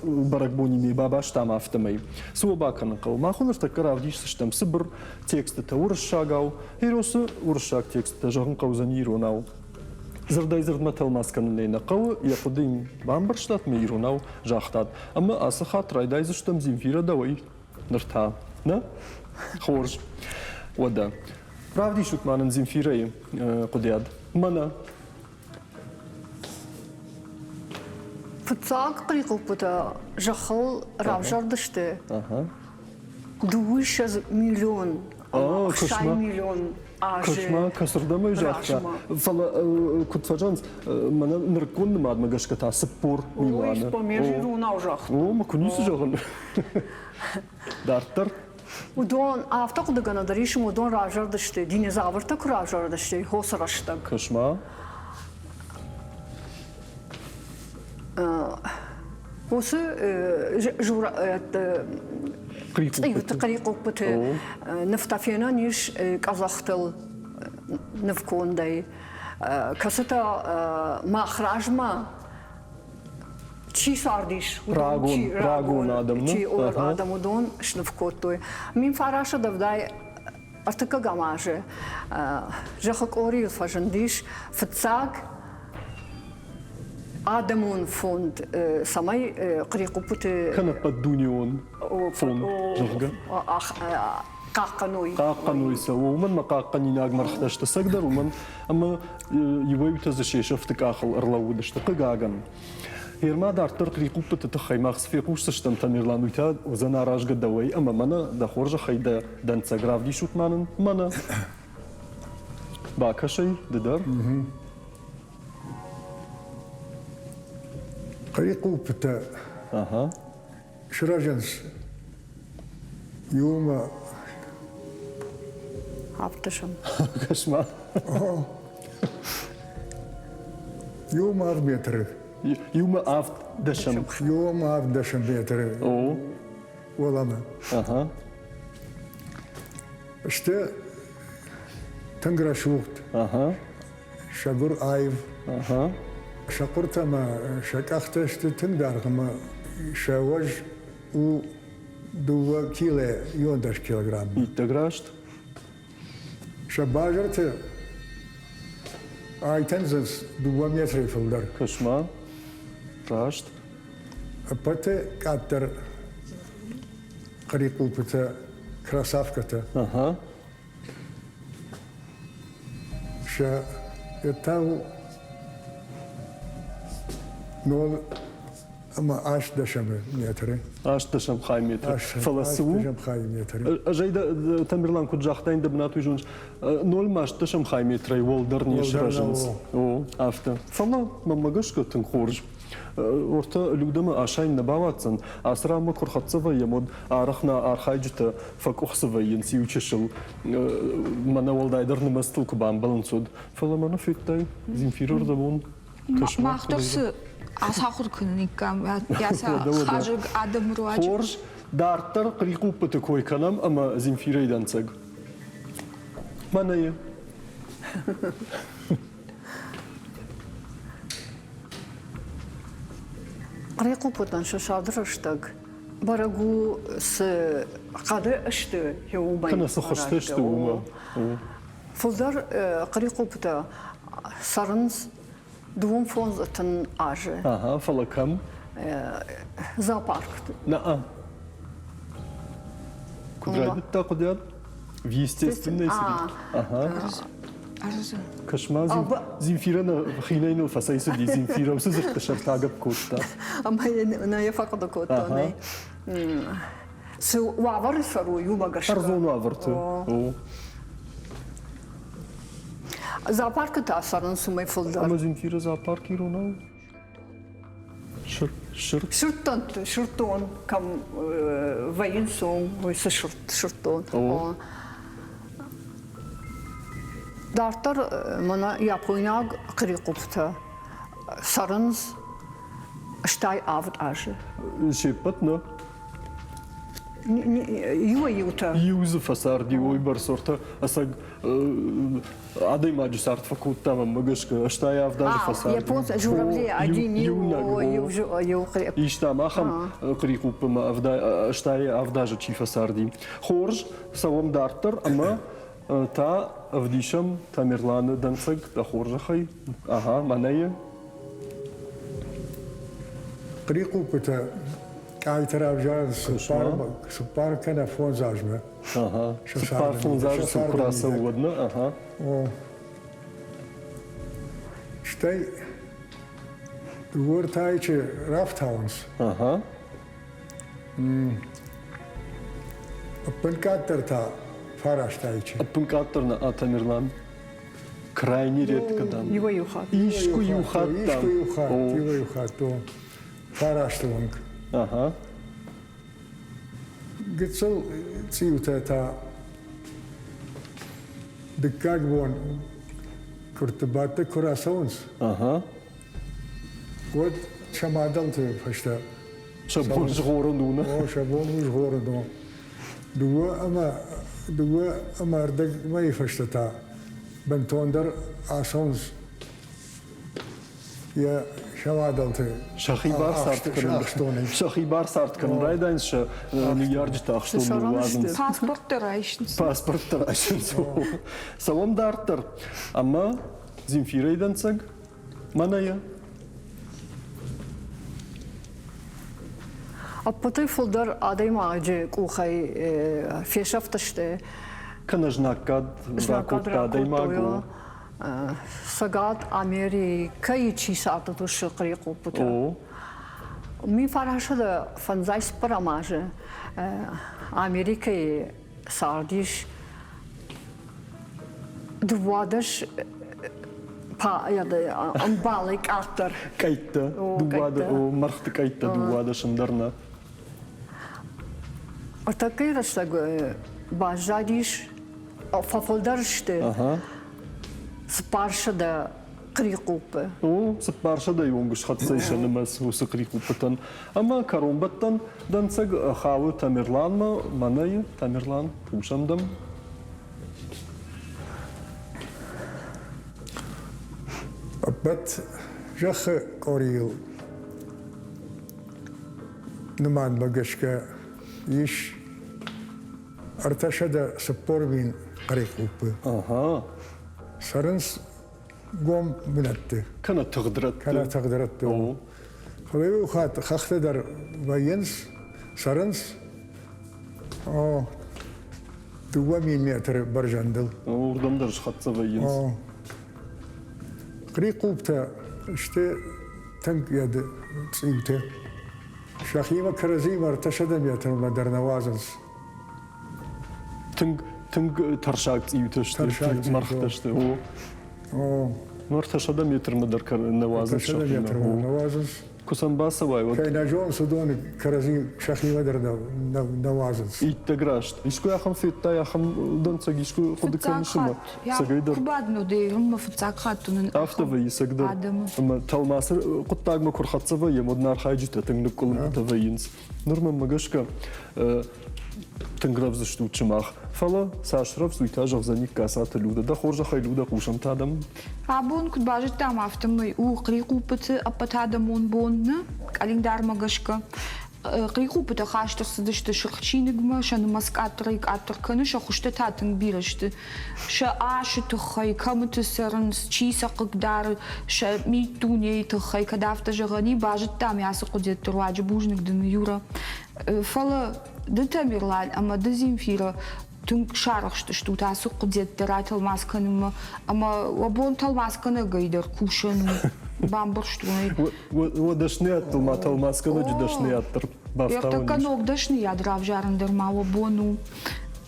баракбони ми бабаштам автамай суабакан кал махунер такаравдиш сштам сыбыр тексты та уршагау херосы уршак тексты жагын каузанирунау Зырдай зырдматал масканын лейна қауы, яқудың бамбарштат мейрунау жақтад. Ама асыха трайдай зыштам Земфира давай нырта. На? Хорж. Ода. Правди шут манын Земфирай қудяд. Мана. Фыцак қиқупыта жақыл равжардышты. 200 миллион. Қышай миллион. Кошма касырдамай жақта. Фала кутфаджанс мана ныркун мадма гашката сыппор милана. Ой, помежи руна жақта. О, макунisi жағын. Дарттар. Удон автоқдыгана даришим удон равжардышты. Динозавртак равжардышты. Хосыраштак. Кошма. Осы жура قريقوبته نفتافينا نيش كازاختل نفكونداي كاستا ما خراج ما چی ساردیش راگون آدم چی اور آدم ودون شنفکوتوی مین فراش دفدای ارتکا گاماجه جخک اوری فجندیش فتساق آدمون فوند سمای قريقوبته كان بدونيون فون جرجا قاقنوي سو ومن ما قاقني ناق مرحتاش تسقدر ومن اما يوي تزشي شفتك اخل ارلو دشت قاقن هيرما دارتر قريقوب تتخي ماخس في قوش تشتم تاميرلان ويتا وزنا راج قدوي أما منا دا خورج خيدا دانتسا غراف دي شوت مانن منا باكا شيء ددر قريقو بتا أها شراجنس يوم Haftışım. كشما يوم هذا بيتر يوم أفت دشم يوم هذا دشم بيتر أو والله ما أها اشتا تنقرا شوقت أها شاقور آيف أها شاقرت ما شاكاخت اشتا تنقار ما شاوج و دو كيلو يوندش كيلوغرام يتقراشت شباجرت آي تنزل دو متر في الدار كشما راشت أبتة كاتر قريقو بتا كراسافكتا أها شا يتاو نول أما عاش دشم متر عاش دشم خاي متر فلسو دشم خاي متر أجيدا تاميرلان كنت جاختين دبناتو جونج نول ماش دشم خاي متر والدر نيش والدر راجنس أو أفتا فما ما قش كتن خورج ورتا لودما أشاين نباواتسن أسرع ما كر خطسوا يمود أرخنا أرخاجتا فك أخسوا ينسيو تشل منا والدايدر نمستل كبان بالنسود فلا ما نفيتاي زين فيرور دبون ماخترس أساخر كنيكام ياسا خارج آدم رواج خورج دارتر قريقو بتكوي كلام أما زين فيري دانسج ما نية قريقو بطن شو شادر اشتاق برقو س قادر اشت يوم كنا سخشتش توما فلدر قريقو بتا سارنز دوم فونز اتن آجه أها فلا كم زابارك لا قدرت تقدر في естественной среде ага كشما زين فيرنا خينين الفسايس دي زين فيرا وسزر تشرتاق بكوتا أما أنا يفقد كوتا سو وعبر سرو يوم قشة أرزون وعبرتو زابارك تأثرن سمي فلدر أما زين فيرا زابارك يرونا شرط شرطون كم وين سون ويس شرطون دارتر منا يابونياغ قريقوبتا سارنز اشتاي آفت آجه شيبتنا يوتا يوز فسار دي ويبر صورتا أساق عدي ما جسارت فكوتا ما مجشك اشتاي أفداج فسار يابونس جوربلي عدين يو قريب إيشتا ما خم قريقوب ما أفدا اشتاي أفداج تشي فسار دي خورج سوام دارتر أما تا أفديشم تاميرلان دنسق تا خورج خي أها معناية قريقو بتا كاي ترى سوبار كان فون زاجمه أها سوبار فونزاج سوكراسا ودنا أها شتاي دور تايش رافت هاونس أها أبن كاتر تا فارش تايش أبن كاترنا تاميرلان крайне редко там. يو يوخات Ишку юхат там. يوخات فارش تونك Ага. قتل تسيوتا تا دكاك بون كرتبات كراسونس Ага. ود شمادلت فشتا Шабон жгору нуна. او شابون مش غوردو دوا اما ردك ما يفشتا بنتوندر اسونس يا شمادلت Шахибар сарт кырын. Шахибар сарт кырын. Райдайнс ша миллиард тахштун лазым. Паспорт райшнс. Паспорттар ашын со. Савам дартыр. Amma Зинфирейденцэг маная. أبطي فلدر آدي معجي كوخي في شفتشته Канажнакад ракот тадай магу. سقاط أميري كي تشي ساعة تشقري قوبته О. Ми фарашада фанзайс парамаже Америкой сардиш двадаш па яда амбалик аттар. Кайтта, дувада, мархты кайтта, дувада шандарна. Атакай растаг бажадиш фафолдаршты спаршада قريقوبة. سبارشة دا يونغش خد سيشة نمس وسقريقوبتن. أما كارومبتن دان سج خاوي تاميرلان ما مناي تاميرلان وشمدم. بات جخ قريل نمان بقشكا يش ارتشد سبور بين قريقوبة. أها. سرنس قوم بنته كانت تغدرت. كانت تغدرت. خليه خات خخت در وينس سرنس. دوا 100 متر برجندل. وردم درش خط سوينس. قريقوبتا اشتي تنك يد تصيبته. شاخيمة كرزي مرتشد متر مدر نوازنس. تنك ترشاك تيوتش مرختشت. مرتشد متر مدر نوازنس. مرتشد متر نوازنس. كوسان باسا واي. كاينا جون سودون كرزي شاخيمة در نوازنس. إيتجراشت. إيشكو يا خم في التا يا خم دون سجيشكو خد كم شما. سجيدر. بعدنا ده هم في تاخات ونن. أفتوي سجدر. أما تلماسر قطع ما كور خط سوي مدنار خايج تتنق كل تفينس. نورم ما جشكا تنقرب زشتو تشماخ. فلا ساشرف سويتاج غزاني كاسات اللودة ده خورج خيلودة قوشم تادم. عبون كنت باجت تام عفتمي قريقوبت أبتادمون بون كالين دار ما جشكا. قريقوبت خاشتر سدشت شخشينجما شان مسكات ريك أتر كنش أخشت تاتن بيرشت شا عاشت خي كمت سرنس تشيس قدار شا ميتوني تخي كدافت جغني باجت تام ياسق ديت ترواج بوجنك دن يورا فلا دتاميرلان أما دزينفيرا تنك شارخشت شتو تاسق ديت تراتل ماسكن أما وبون تل ماسكن جيدر كوشن بامبرشتوني ودشنيات ما تل ماسكن جدشنيات تر بافتاوني. Я так дошни драв жарандер мало бону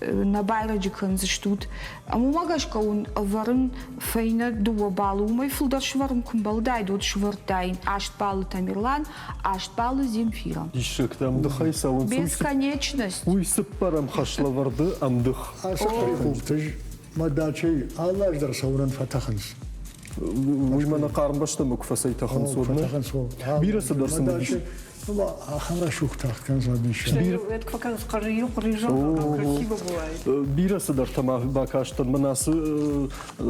на байраджикан заштут. А мумагашка он варен фейна дуа балу мой фулдар шварн кумбалдай дот швартайн ашт балу тамирлан ашт балу земфира. Ишек там дыхай саун. Бесконечность. Уй сыппарам хашлаварды амдых. قريقوبتج ما داشي الله جدر صورن فتخنس. وي ما نقارن باش تمك فسيت خنصورنا. بيرس درسن ديش. والله خمرة شوك تاخ كان زادنش. Это как раз قريو قريجان красиво бывает. بيرس در تما باكاشتن مناس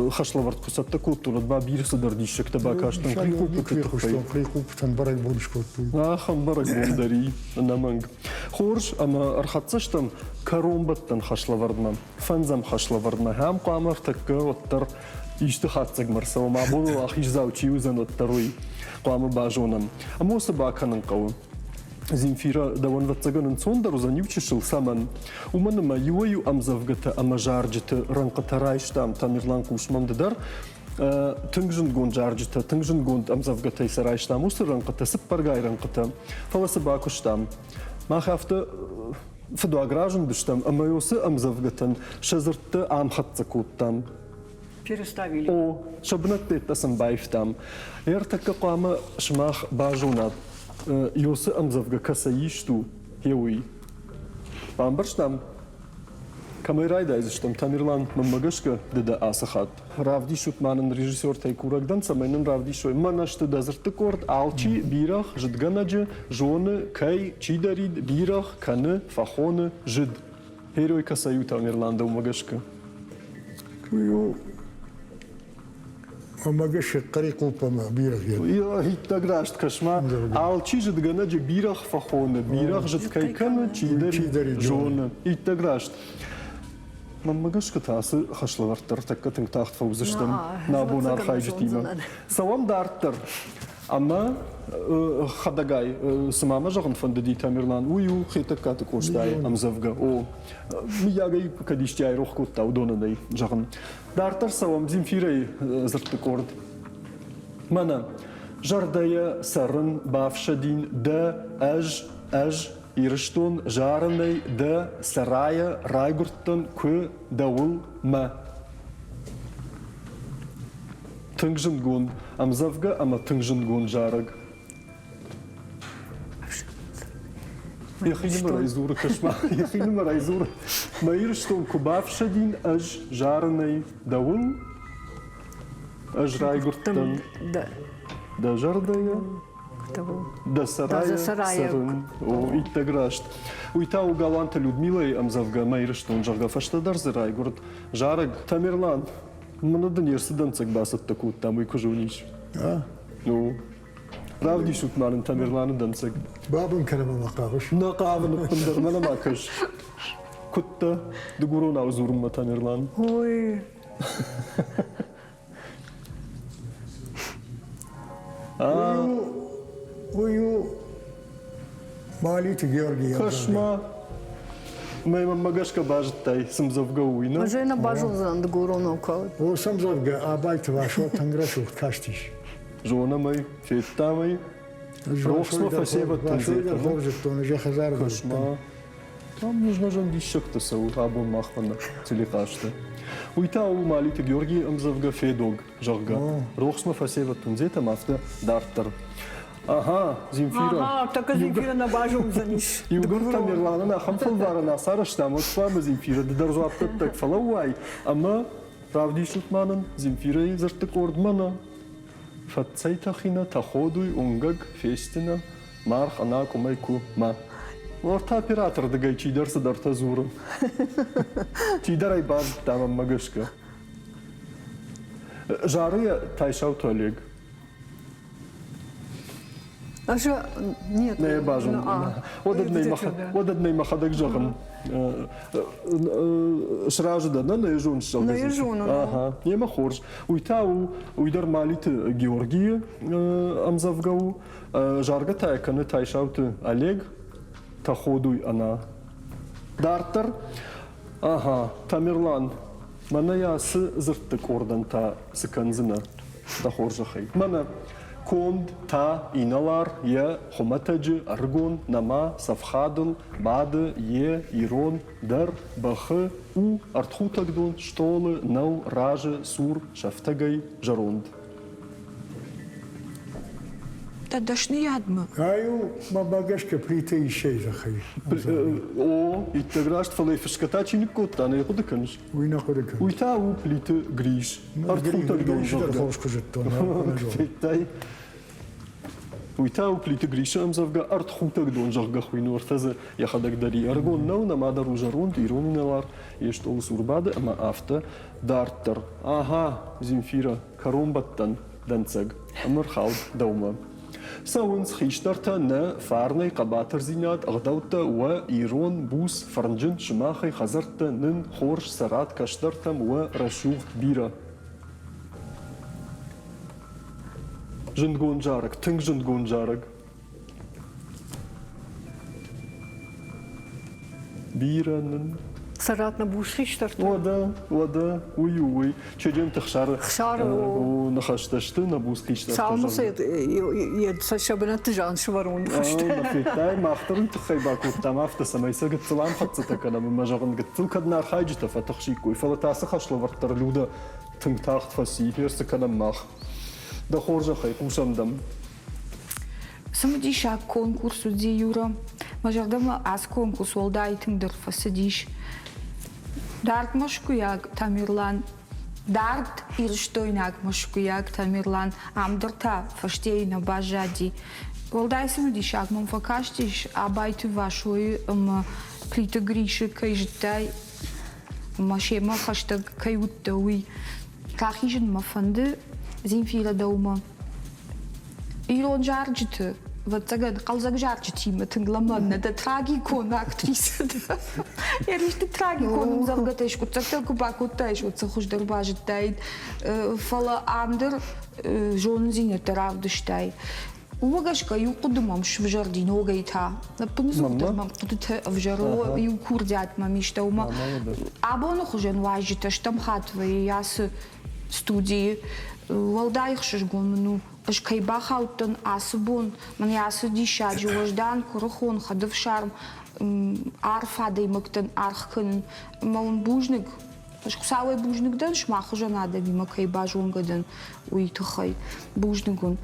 خشلورد قصت كوتور با بيرس در ديشك تباكاشتن قريقوبتن برای بونشكوت. خم برق بوندري نمنگ. خورش اما ارخصشتن كرومبتن خشلوردما فنزم خشلوردما هم قامر تك وتر يشتخاتك مرسا وما بولو اخيش زاوتشي وزن التروي قام باجونم اما سباكن نقو زينفيرا دوان وتسجن صندر وزنيوتشل سمن ومن ما يويو امزفغت اما جارجت رنقت رايشتام تاميرلان كوشمم ددر تنجن جون جارجت تنجن جون امزفغت يسرايشتام وسرنقت سبرغاي رنقت فوسباكوشتام ما خافت فدوا граждан دشتم اما يوس امزفغتن شزرت ام خطكوتام Переставили. شبنت تتسم بايفتام يرتك قام شماخ باجونات يوس امزفغ كسيشتو هيوي بامبرشتام كاميراي دايزشتم تاميرلان ممغشكا ددا اسخات равди шутманын режиссер тайкурагдан самайнын равди шой манашты дазырты корд алчи бирах жидганаджы жоны кай чидарид бирах каны фахоны жид герой касаю Тамерланда умагашка. وماجش قريقوبة ما بيرخ يا هي تقراشت كشما алчи жидганаджы бирах фахоны бирах жид кай каны чидарид жоны هي تقراشت ممغشك تاسو خشلورتر تكتن تاخت فوزشتم نابونار خايجتيما سوام دارتر اما خداغاي سماما жагын фондеди Тамерлан ую хитакаты коштай амзавга о миягай кадиштай рохкутта удонадай жагын дартар савам зимфирей зыртты корд мана Жардая сарын бавшадин да аж ирштон жарынай да сарая райгурттан кө дауыл ма. Тыңжын гон, амзавга ама тыңжын гон жарыг. Ехиним райзура кашма, ехиним райзура. Маирштон кубавшадин аж жарынай дауыл, аж райгурттан да жардая. Да сарая сарын. О, иттаграшт. Уйта у галанта Людмилой амзавга майрыштон жарга фаштадар зырай город жарыг Тамерлан. Мынадан ерсидан цагбасат такут там и кужуниш. Ну, правди шутманын Тамерланыдан цаг. بابن كلمة مقاوش Нақавын пындар мана макаш. Кутта дугурон аузурма Тамерлан. Ой, ويو ماليت Георгий. Кашма. Мэйма магашка бажтай сымзавга уйна. жена бажылзан дгурон окал. О самзавга абайт вашо танграшух каштиш. Жона май, фетта май. Рохсма фасева танзета. Ховжет, он уже хазар. Кашма. Там нужно же дишек-то сау, або махвана, целикашта. Уйта у малите Георгий амзавга федог, жарга. Рохсма фасева танзета мафта дартар. Ага, Земфира. Ага, так Земфира на бажылзаниш. Югур Тамерлана на хамфал варана сарашта, вот слава Земфира, да държавта так фалауай. Ама, правди шутманан, Земфира и зартак ордмана. Фатцайтахина таходуй унгаг фестина, марх ана кумайку ма. Орта оператор да гай чидар садарта зура. Чидарай баз тамам магашка. Жары тайшауту Олег. Аша нет. Не бажам. Одаднай махадак жаган. Шражда да на ежун шаган. На ежун. Ага. Нема хорж. Уйтау уйдар малит Георгий амзавгау. Жарга тайканы тайшауту Олег. Таходуй она. Дартар. Ага. Тамерлан. Мана ясы зырттык ордан та сыканзына. Да хоржахай. Мана Конд, та, иналар, е, хоматаджи, аргон, нама, сафхадл, бады, е, ирон, дар, бахы, у, артхутагдон, штолы, нау, ражы, сур, шафтагай, жаронд. Та дашны ядмы. Аю мабагашка плита ищей захай. О, и теграшт фалейфишката чиникот, а не ходыканш. Уйна ходыка. Уйта у плита гриш. Артхутагдон, жарга. Феттай. Уйта у плита гриша амзавга артхутагдон, жарга хуйну артаза яхадак дари. Аргон нау намадару жаронд, ирониналар, ештол сурбады, ама афта, дартар. Ага, Земфира, каромбаттан, данцаг, амархауд, даума. Саунс хиштарта на фарной қабатыр зинат ағдаута уа ирон бус фарнжын шымахай хазарта нын хорш сарат каштартам уа рашух бира. Жынгон жарык, тың жынгон жарык. Бира нын. Саратна бушхиштар. Ода, уй. Чедем тахшары. Хшары. Нахашташты на бусхиштар. Салмуса ед сашабына тыжан шварун. Нафитай махтарын тхай бакут там афта самайса гцлам хатса такана мажагын гцл каднар хайжта фатахшикуй фалатасы хашло вартар люда тыңтахт фаси ферса канам мах. Да хоржа хай кушамдам. Самодиша конкурсу ди юра. Мажардама аз конкурс олдайтым дыр фасадиш. Дарт машкуяг Тамерлан. Дарт ирштойнаг машкуяг Тамерлан. Амдырта фаштейна бажади. Олдай самодишак мам факаштиш абайту вашой плита гриши кайжтай. Машема хаштаг каюттауи. Кахижен мафанды Земфира даума. Ирон жарджиты. Вот цаган қалзак жарджити ма тыңламанна да трагикон актриса. Я ришты трагиконым завгатайш кут цакталку бакуттайш вот цахуждар бажыттайд. Фала амдыр жонын зинеттер авдыштай. Уагашка юқудымам швжардин огайта. Пынзуқтырмам қудыты авжаро юкурдят мамиштаума. Абону хужен важита штам хатвай ясы студии валдаих шишгон ну аж кайбахаутон асубон man ясу дишаджу вождан курохон хадов шарм арфадей мактан архкын маун бужник аж кусавый бужник дан шмах жанада вима кайбажун гадан уйтхай бужникун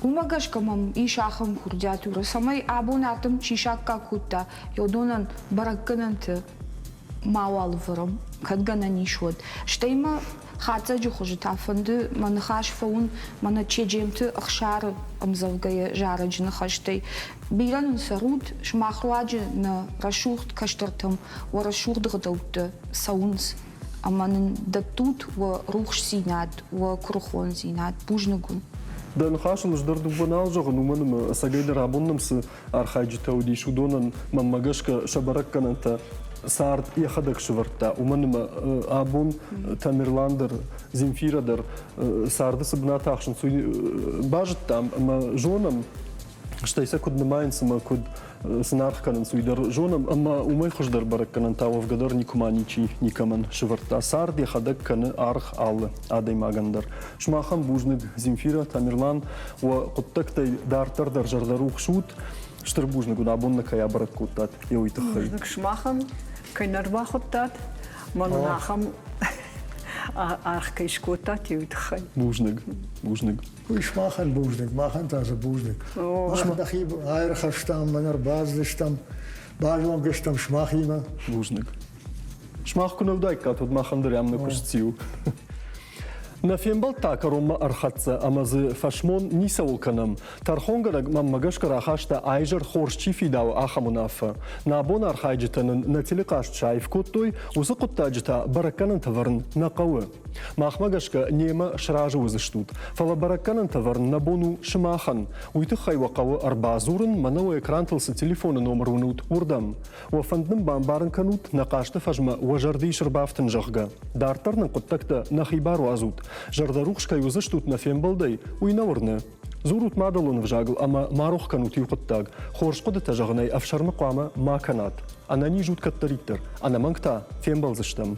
Умагашка мам ишахам курдятура самай абонатым чишакка кутта йодонан бараккананты мауалвырым кадгана нишвод штейма хатса жухужи тафанды манахаш фаун мана чеджемты ахшары амзавгая жараджина хаштей биранын сарут шмахруаджи на рашурт каштартам ва рашурдгадауты саунс аманын датут ва рух синат ва крухон синат бужнагун Dan хашыл ждырды бонал жоғын уманым сагайдар абоннымсы архайджи таудиш удонан маммагашка шабараккананта саард яхадак шыварта уманым абон Тамерландыр Земфирадар саарды сыбна тахшын бажыт там жонам штайса куд намайынсы ма куд сынархканын суйдар жонам ама умай хождар баракканан тавов гадар никума ничи никаман шыварта саард яхадак каны арх аллы адай магандар шмахан бужник Земфира Тамерлан ва куттактай дартардар жардарух шут штыр бужник уда абонна кая бараккутат еуйтахай Бужник шмахан кайнарбахуттат манахам архкайшкутат еуйтахай бужник Уж махан бужник, махан таза бужник. Махан дахи айрхаштам, манар баздыштам, бажонгыштам шмахима. бужник шмах кунавдайка тут махандар ямна кушцию На фембалта карома архатса амазы фашмон нисаулканам. Тархонгараг маммагашка рахашта айжар хоршчи фидау ахамунафа. На абон архайджитанын на телекаш чайф коттой узы коттаджита баракканын таварн на кавы. Махмагашка нема шражы узыштут. Фала баракканын таварн на бону шимахан. Уйты хайва кавы арбазурын манау экрантылсы телефоны номер унут урдам. Уафандным бамбарын канут на кашты фажма уажарды шырбафтын жахга. Дартарнын коттакта на хибару азут. Жардарухшка юзыштут на фембалдай уйнавырны. Зурут мадалун в жагл, ама марух канут юхоттаг. Хоршкоды тажагнай афшармы куама ма канат. Ана нижут каттариттер, ана мангта фембалзыштам.